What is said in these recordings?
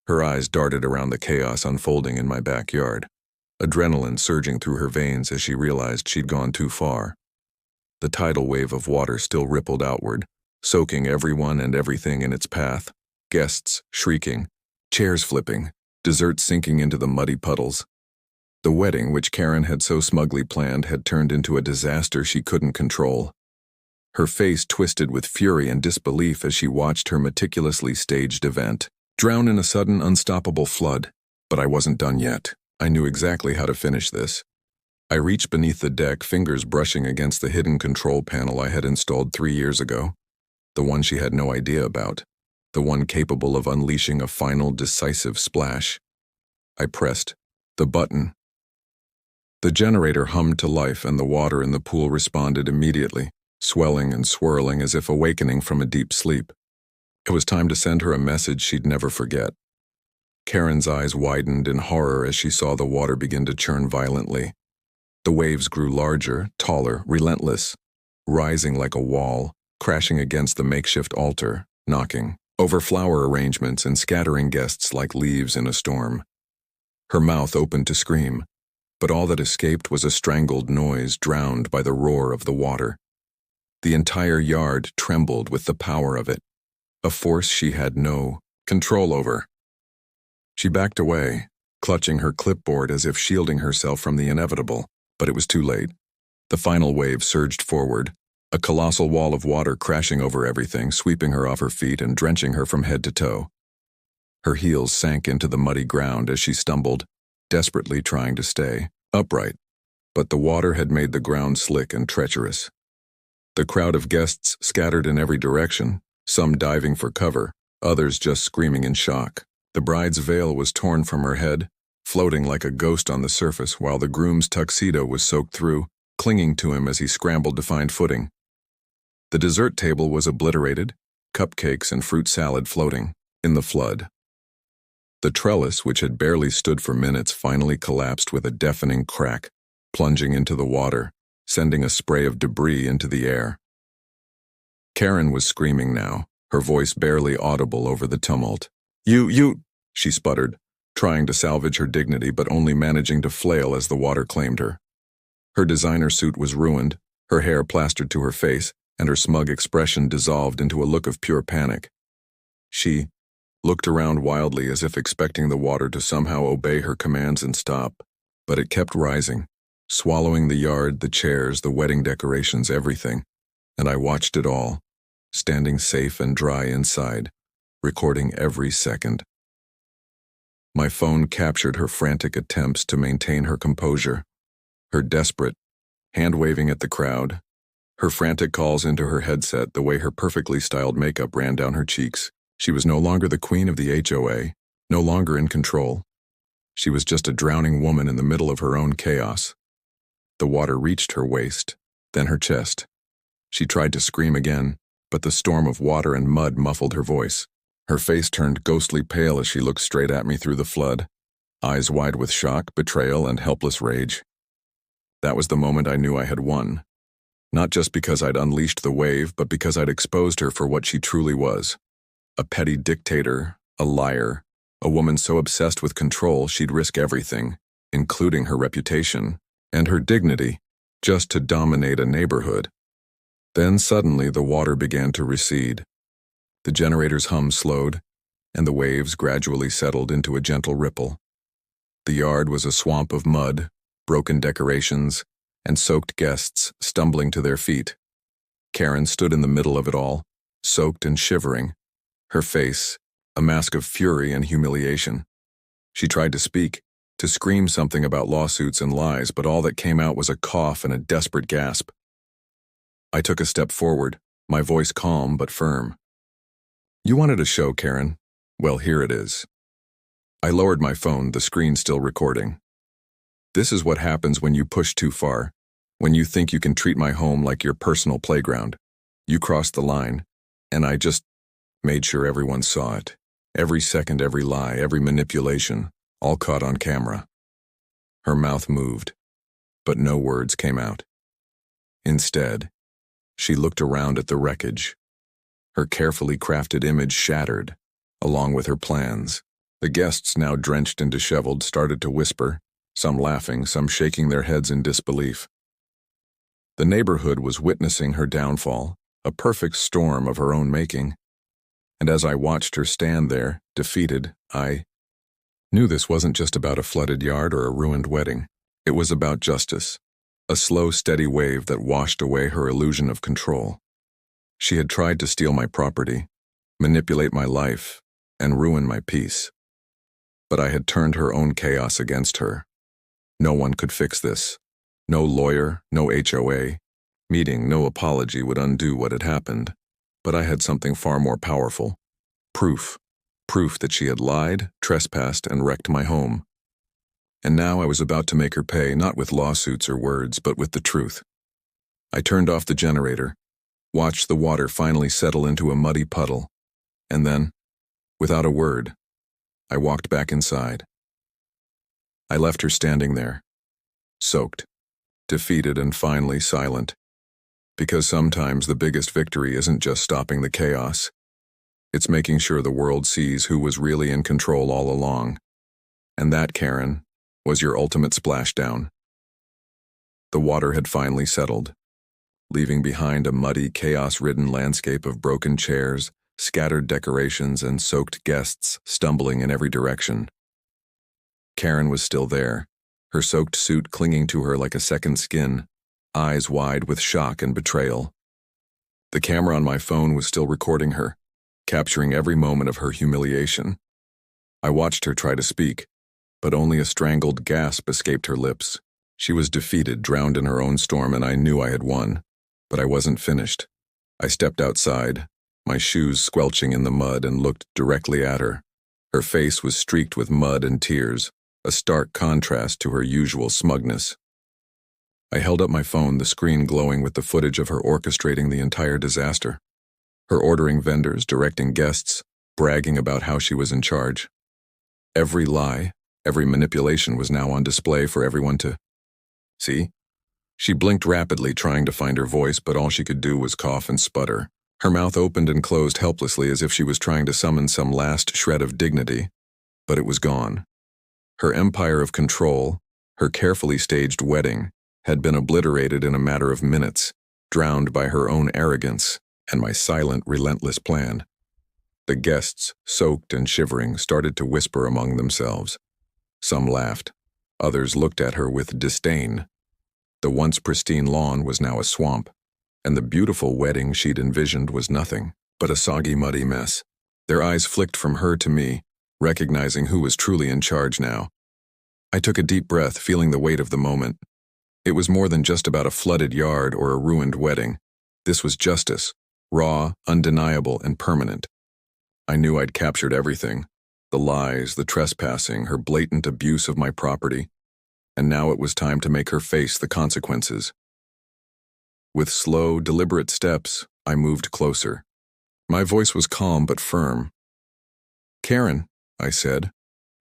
Her eyes darted around the chaos unfolding in my backyard, adrenaline surging through her veins as she realized she'd gone too far. The tidal wave of water still rippled outward, soaking everyone and everything in its path. Guests shrieking, chairs flipping, dessert sinking into the muddy puddles. The wedding, which Karen had so smugly planned, had turned into a disaster she couldn't control. Her face twisted with fury and disbelief as she watched her meticulously staged event drown in a sudden, unstoppable flood. But I wasn't done yet. I knew exactly how to finish this. I reached beneath the deck, fingers brushing against the hidden control panel I had installed 3 years ago. The one she had no idea about. The one capable of unleashing a final, decisive splash. I pressed the button. The generator hummed to life, and the water in the pool responded immediately, swelling and swirling as if awakening from a deep sleep. It was time to send her a message she'd never forget. Karen's eyes widened in horror as she saw the water begin to churn violently. The waves grew larger, taller, relentless, rising like a wall, crashing against the makeshift altar, knocking over flower arrangements and scattering guests like leaves in a storm. Her mouth opened to scream, but all that escaped was a strangled noise drowned by the roar of the water. The entire yard trembled with the power of it, a force she had no control over. She backed away, clutching her clipboard as if shielding herself from the inevitable, but it was too late. The final wave surged forward, a colossal wall of water crashing over everything, sweeping her off her feet and drenching her from head to toe. Her heels sank into the muddy ground as she stumbled, desperately trying to stay upright, but the water had made the ground slick and treacherous. The crowd of guests scattered in every direction, some diving for cover, others just screaming in shock. The bride's veil was torn from her head, floating like a ghost on the surface, while the groom's tuxedo was soaked through, clinging to him as he scrambled to find footing. The dessert table was obliterated, cupcakes and fruit salad floating in the flood. The trellis, which had barely stood for minutes, finally collapsed with a deafening crack, plunging into the water, sending a spray of debris into the air. Karen was screaming now, her voice barely audible over the tumult. You, she sputtered, trying to salvage her dignity but only managing to flail as the water claimed her. Her designer suit was ruined, her hair plastered to her face, and her smug expression dissolved into a look of pure panic. She looked around wildly as if expecting the water to somehow obey her commands and stop, but it kept rising, swallowing the yard, the chairs, the wedding decorations, everything, and I watched it all, standing safe and dry inside, recording every second. My phone captured her frantic attempts to maintain her composure, her desperate, hand-waving at the crowd, her frantic calls into her headset, the way her perfectly styled makeup ran down her cheeks. She was no longer the queen of the HOA, no longer in control. She was just a drowning woman in the middle of her own chaos. The water reached her waist, then her chest. She tried to scream again, but the storm of water and mud muffled her voice. Her face turned ghostly pale as she looked straight at me through the flood, eyes wide with shock, betrayal, and helpless rage. That was the moment I knew I had won. Not just because I'd unleashed the wave, but because I'd exposed her for what she truly was. A petty dictator, a liar, a woman so obsessed with control she'd risk everything, including her reputation and her dignity, just to dominate a neighborhood. Then suddenly the water began to recede. The generator's hum slowed, and the waves gradually settled into a gentle ripple. The yard was a swamp of mud, broken decorations, and soaked guests stumbling to their feet. Karen stood in the middle of it all, soaked and shivering, her face a mask of fury and humiliation. She tried to speak, to scream something about lawsuits and lies, but all that came out was a cough and a desperate gasp. I took a step forward, my voice calm but firm. "You wanted a show, Karen? Well, here it is." I lowered my phone, the screen still recording. "This is what happens when you push too far, when you think you can treat my home like your personal playground. You crossed the line, and I just made sure everyone saw it. Every second, every lie, every manipulation, all caught on camera." Her mouth moved, but no words came out. Instead, she looked around at the wreckage. Her carefully crafted image shattered, along with her plans, The guests, now drenched and disheveled, started to whisper, some laughing, some shaking their heads in disbelief. The neighborhood was witnessing her downfall, a perfect storm of her own making. And as I watched her stand there, defeated, I knew this wasn't just about a flooded yard or a ruined wedding. It was about justice, a slow, steady wave that washed away her illusion of control. She had tried to steal my property, manipulate my life, and ruin my peace. But I had turned her own chaos against her. No one could fix this. No lawyer, no HOA meeting, no apology would undo what had happened. But I had something far more powerful. Proof. Proof that she had lied, trespassed, and wrecked my home. And now I was about to make her pay, not with lawsuits or words, but with the truth. I turned off the generator, watched the water finally settle into a muddy puddle, and then, without a word, I walked back inside. I left her standing there, soaked, defeated, and finally silent. Because sometimes the biggest victory isn't just stopping the chaos. It's making sure the world sees who was really in control all along. And that, Karen, was your ultimate splashdown. The water had finally settled, leaving behind a muddy, chaos-ridden landscape of broken chairs, scattered decorations, and soaked guests stumbling in every direction. Karen was still there, her soaked suit clinging to her like a second skin, eyes wide with shock and betrayal. The camera on my phone was still recording her, capturing every moment of her humiliation. I watched her try to speak, but only a strangled gasp escaped her lips. She was defeated, drowned in her own storm, and I knew I had won. But I wasn't finished. I stepped outside, my shoes squelching in the mud, and looked directly at her. Her face was streaked with mud and tears, a stark contrast to her usual smugness. I held up my phone, the screen glowing with the footage of her orchestrating the entire disaster. Her ordering vendors, directing guests, bragging about how she was in charge. Every lie, every manipulation was now on display for everyone to see. She blinked rapidly, trying to find her voice, but all she could do was cough and sputter. Her mouth opened and closed helplessly as if she was trying to summon some last shred of dignity, but it was gone. Her empire of control, her carefully staged wedding, had been obliterated in a matter of minutes, drowned by her own arrogance and my silent, relentless plan. The guests, soaked and shivering, started to whisper among themselves. Some laughed. Others looked at her with disdain. The once pristine lawn was now a swamp, and the beautiful wedding she'd envisioned was nothing but a soggy, muddy mess. Their eyes flicked from her to me, recognizing who was truly in charge now. I took a deep breath, feeling the weight of the moment. It was more than just about a flooded yard or a ruined wedding. This was justice, raw, undeniable, and permanent. I knew I'd captured everything, the lies, the trespassing, her blatant abuse of my property, and now it was time to make her face the consequences. With slow, deliberate steps, I moved closer. My voice was calm but firm. "Karen," I said,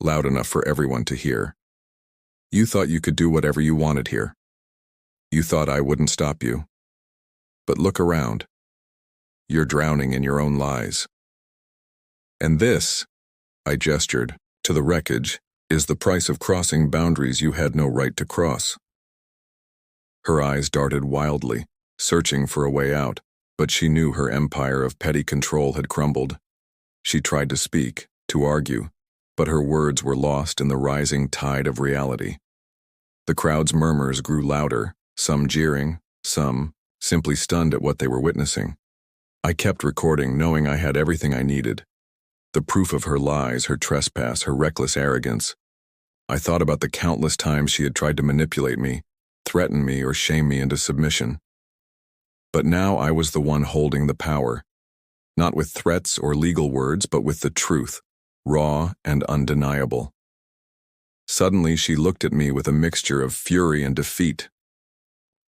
loud enough for everyone to hear. "You thought you could do whatever you wanted here. You thought I wouldn't stop you. But look around. You're drowning in your own lies. And this," I gestured, "to the wreckage, is the price of crossing boundaries you had no right to cross." Her eyes darted wildly, searching for a way out, but she knew her empire of petty control had crumbled. She tried to speak, to argue, but her words were lost in the rising tide of reality. The crowd's murmurs grew louder, some jeering, some simply stunned at what they were witnessing. I kept recording, knowing I had everything I needed. The proof of her lies, her trespass, her reckless arrogance. I thought about the countless times she had tried to manipulate me, threaten me, or shame me into submission. But now I was the one holding the power, not with threats or legal words, but with the truth, raw and undeniable. Suddenly she looked at me with a mixture of fury and defeat.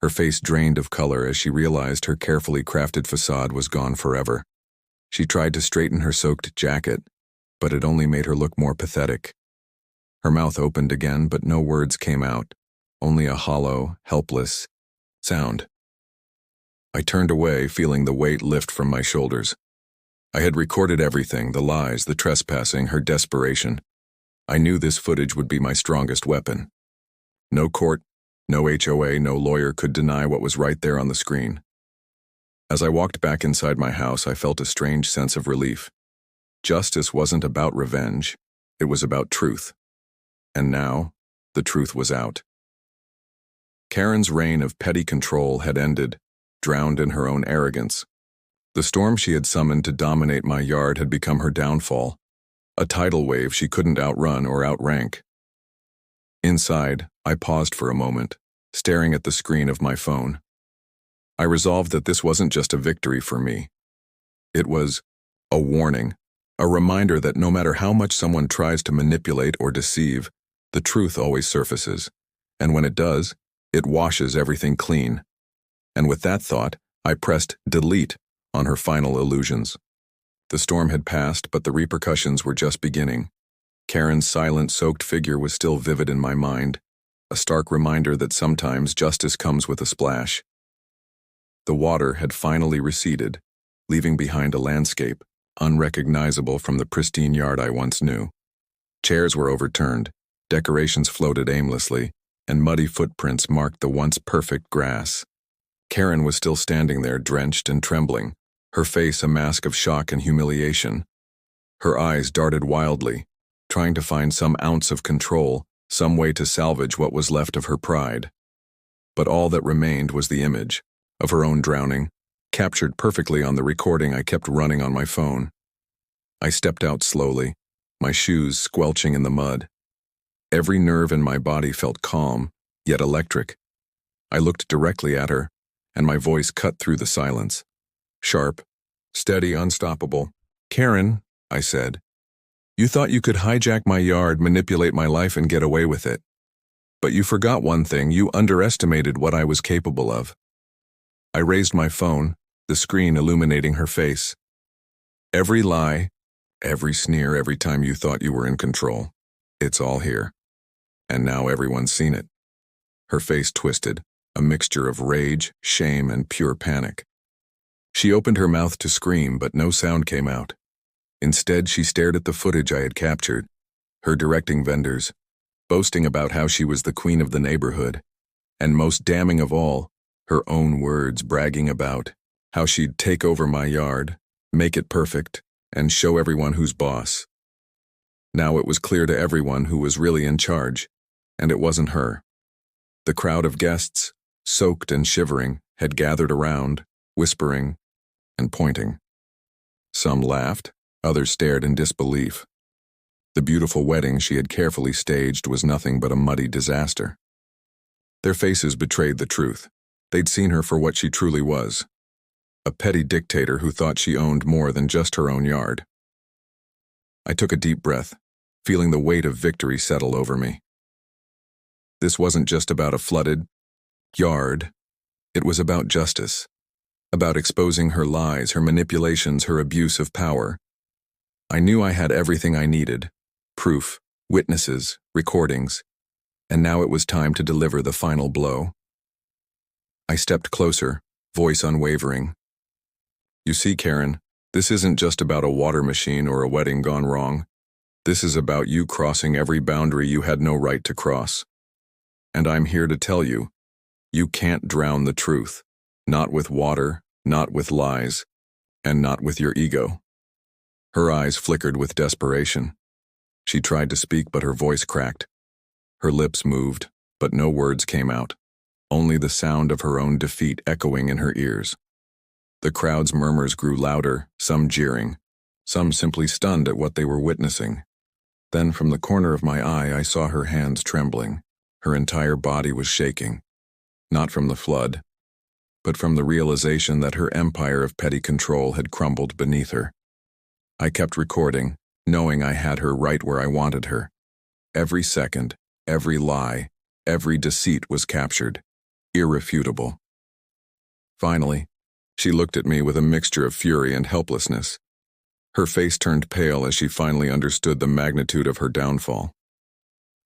Her face drained of color as she realized her carefully crafted facade was gone forever. She tried to straighten her soaked jacket, but it only made her look more pathetic. Her mouth opened again, but no words came out, only a hollow, helpless sound. I turned away, feeling the weight lift from my shoulders. I had recorded everything, the lies, the trespassing, her desperation. I knew this footage would be my strongest weapon. No court, no HOA, no lawyer could deny what was right there on the screen. As I walked back inside my house, I felt a strange sense of relief. Justice wasn't about revenge, it was about truth. And now, the truth was out. Karen's reign of petty control had ended, drowned in her own arrogance. The storm she had summoned to dominate my yard had become her downfall, a tidal wave she couldn't outrun or outrank. Inside, I paused for a moment, staring at the screen of my phone. I resolved that this wasn't just a victory for me. It was a warning, a reminder that no matter how much someone tries to manipulate or deceive, the truth always surfaces, and when it does, it washes everything clean. And with that thought, I pressed delete on her final illusions. The storm had passed, but the repercussions were just beginning. Karen's silent, soaked figure was still vivid in my mind, a stark reminder that sometimes justice comes with a splash. The water had finally receded, leaving behind a landscape unrecognizable from the pristine yard I once knew. Chairs were overturned, decorations floated aimlessly, and muddy footprints marked the once perfect grass. Karen was still standing there, drenched and trembling, her face a mask of shock and humiliation. Her eyes darted wildly, trying to find some ounce of control, some way to salvage what was left of her pride. But all that remained was the image of her own drowning, captured perfectly on the recording I kept running on my phone. I stepped out slowly, my shoes squelching in the mud. Every nerve in my body felt calm, yet electric. I looked directly at her, and my voice cut through the silence. Sharp, steady, unstoppable. "Karen," I said, "you thought you could hijack my yard, manipulate my life, and get away with it. But you forgot one thing: you underestimated what I was capable of." I raised my phone, the screen illuminating her face. "Every lie, every sneer, every time you thought you were in control, it's all here. And now everyone's seen it." Her face twisted, a mixture of rage, shame, and pure panic. She opened her mouth to scream, but no sound came out. Instead, she stared at the footage I had captured, her directing vendors, boasting about how she was the queen of the neighborhood, and most damning of all, her own words bragging about how she'd take over my yard, make it perfect, and show everyone who's boss. Now it was clear to everyone who was really in charge, and it wasn't her. The crowd of guests, soaked and shivering, had gathered around, whispering and pointing. Some laughed, others stared in disbelief. The beautiful wedding she had carefully staged was nothing but a muddy disaster. Their faces betrayed the truth. They'd seen her for what she truly was, a petty dictator who thought she owned more than just her own yard. I took a deep breath, feeling the weight of victory settle over me. This wasn't just about a flooded yard. It was about justice, about exposing her lies, her manipulations, her abuse of power. I knew I had everything I needed: proof, witnesses, recordings, and now it was time to deliver the final blow. I stepped closer, voice unwavering. "You see, Karen, this isn't just about a water machine or a wedding gone wrong. This is about you crossing every boundary you had no right to cross. And I'm here to tell you, you can't drown the truth, not with water, not with lies, and not with your ego." Her eyes flickered with desperation. She tried to speak, but her voice cracked. Her lips moved, but no words came out, only the sound of her own defeat echoing in her ears. The crowd's murmurs grew louder, some jeering, some simply stunned at what they were witnessing. Then from the corner of my eye, I saw her hands trembling. Her entire body was shaking, not from the flood, but from the realization that her empire of petty control had crumbled beneath her. I kept recording, knowing I had her right where I wanted her. Every second, every lie, every deceit was captured, irrefutable. Finally, she looked at me with a mixture of fury and helplessness. Her face turned pale as she finally understood the magnitude of her downfall.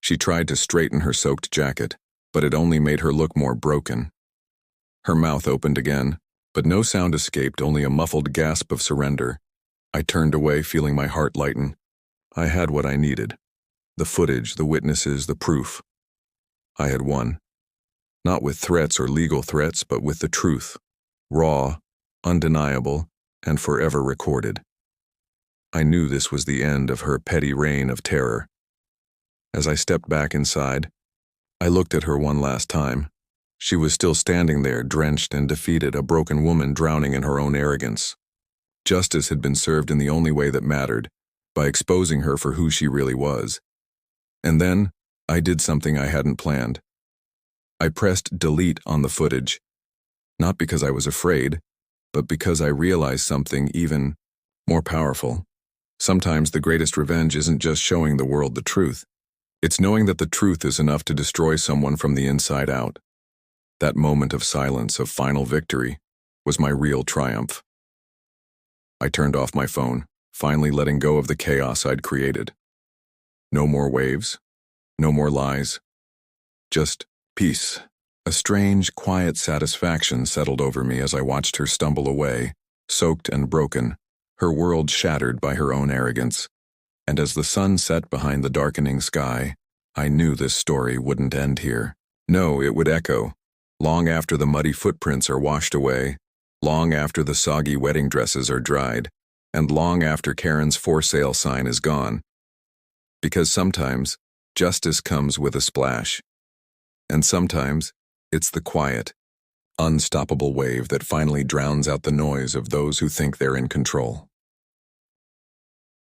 She tried to straighten her soaked jacket, but it only made her look more broken. Her mouth opened again, but no sound escaped, only a muffled gasp of surrender. I turned away, feeling my heart lighten. I had what I needed. The footage, the witnesses, the proof. I had won. Not with threats or legal threats, but with the truth. Raw, undeniable, and forever recorded. I knew this was the end of her petty reign of terror. As I stepped back inside, I looked at her one last time. She was still standing there, drenched and defeated, a broken woman drowning in her own arrogance. Justice had been served in the only way that mattered, by exposing her for who she really was. And then, I did something I hadn't planned. I pressed delete on the footage, not because I was afraid, but because I realized something even more powerful. Sometimes the greatest revenge isn't just showing the world the truth. It's knowing that the truth is enough to destroy someone from the inside out. That moment of silence, of final victory, was my real triumph. I turned off my phone, finally letting go of the chaos I'd created. No more waves, no more lies, just peace. A strange, quiet satisfaction settled over me as I watched her stumble away, soaked and broken, her world shattered by her own arrogance. And as the sun set behind the darkening sky, I knew this story wouldn't end here. No, it would echo, long after the muddy footprints are washed away, long after the soggy wedding dresses are dried, and long after Karen's for sale sign is gone. Because sometimes, justice comes with a splash. And sometimes, it's the quiet, unstoppable wave that finally drowns out the noise of those who think they're in control.